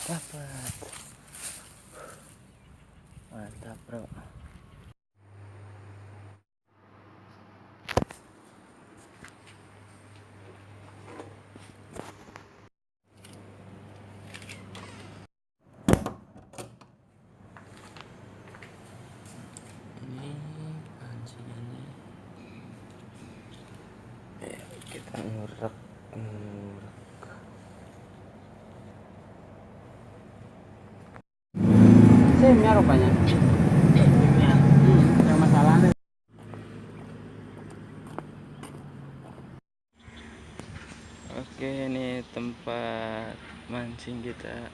Dapat. Mantap, bro. Ini anjingnya. Kita ngurek. Simnya rupanya. Simnya. Yang masalahnya. Oke, ini tempat mancing kita.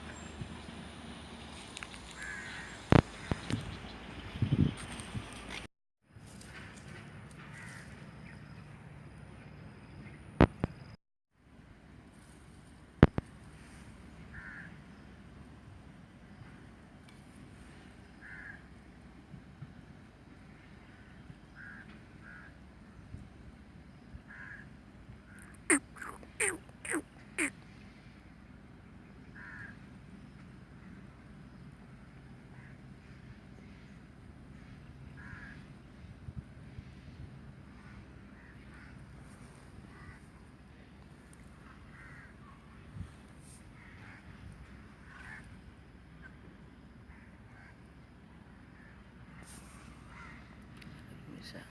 Bisa.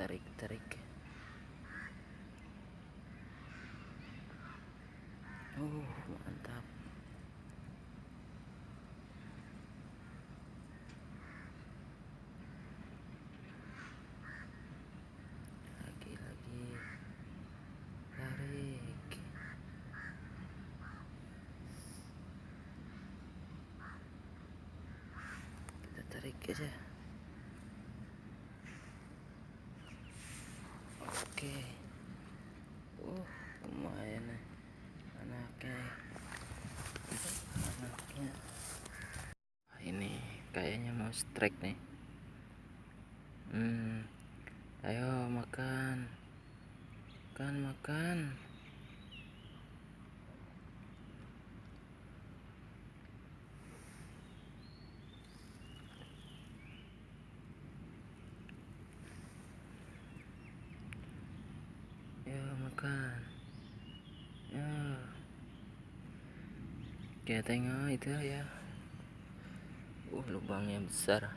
Tarik. Tarik. Mantap. Lagi. Tarik. Kita tarik aja. Oke. Lumayan nih. Anaknya. Ini kayaknya mau strike nih. Ayo makan. Makan. Ya makan. Ya. Oke, tengok itu ya. Lubangnya besar.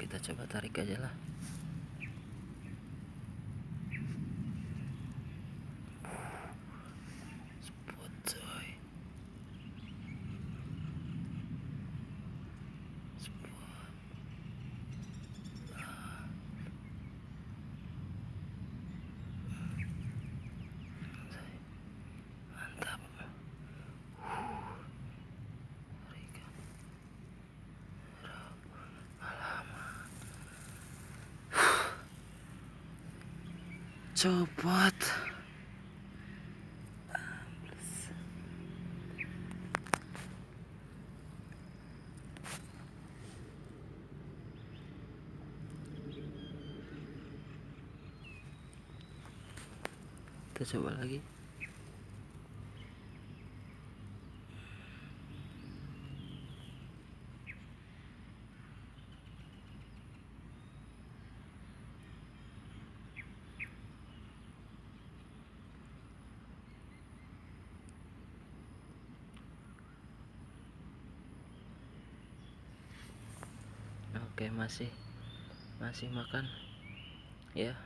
Kita coba tarik aja lah. Spot coy. Spot. Mantap. Copot. Kita coba lagi. Oke, masih makan ya.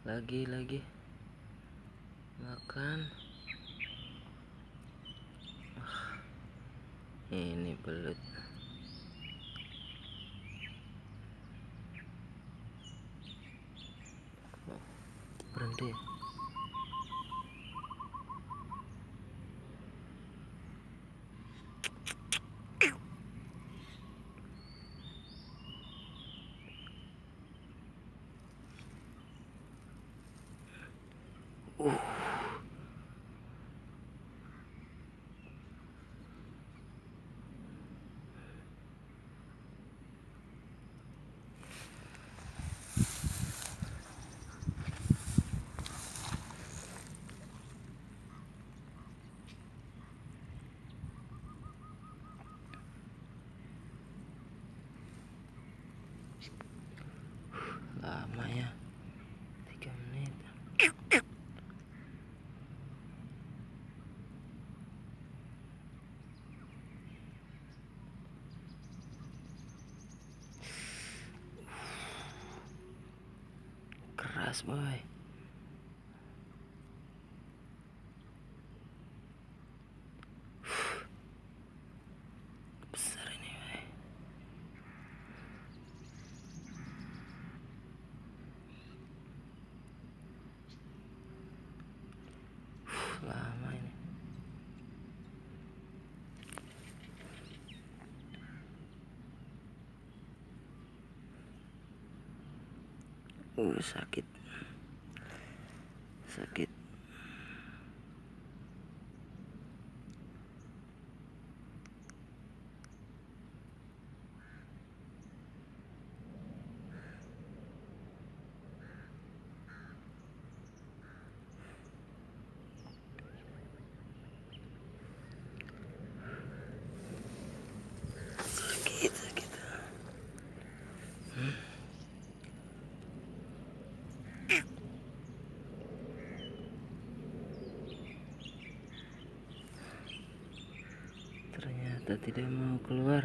Lagi makan. Ini belut. Berhenti. Awas boy. Besar ini boy. Lama ini. Sakit. Sakit. Sakit. Ternyata tidak mau keluar.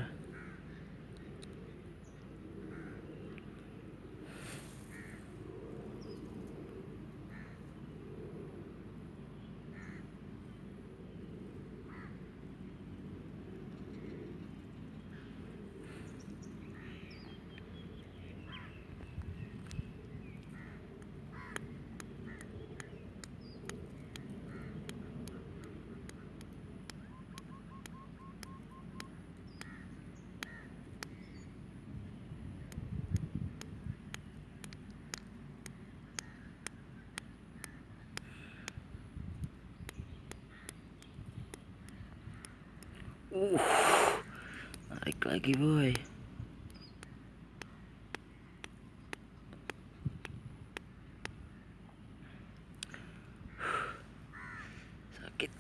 Narik lagi boy. Sakit.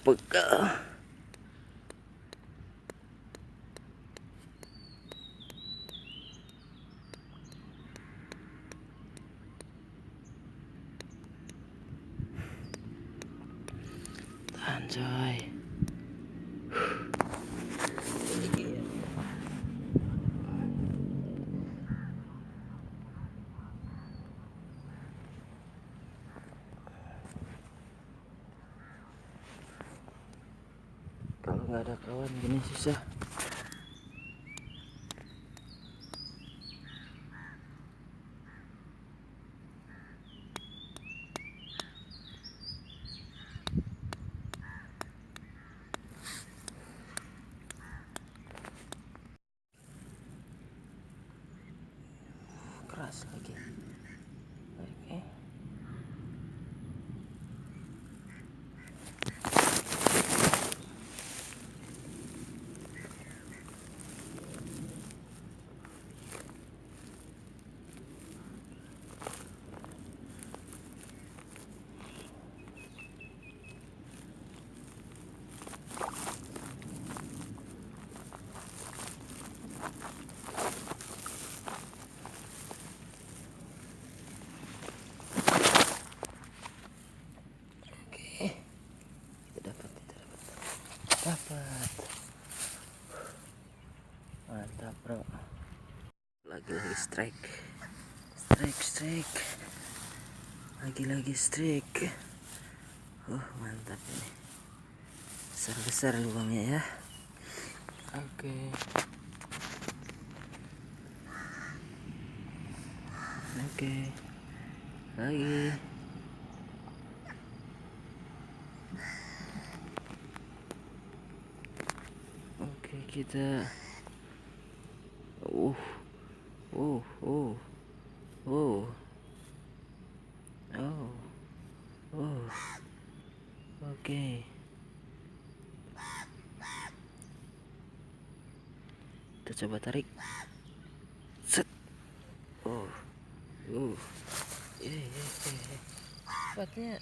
Pegal. Tahan coy. Kalau nggak ada kawan gini susah. Keras lagi. Oke. Dapat. Mantap bro. Lagi strike. Lagi strike. Mantap ini. Besar lubangnya ya. Oke. Lagi. Oke, kita oke. Kita coba tarik. Set. Sepatnya.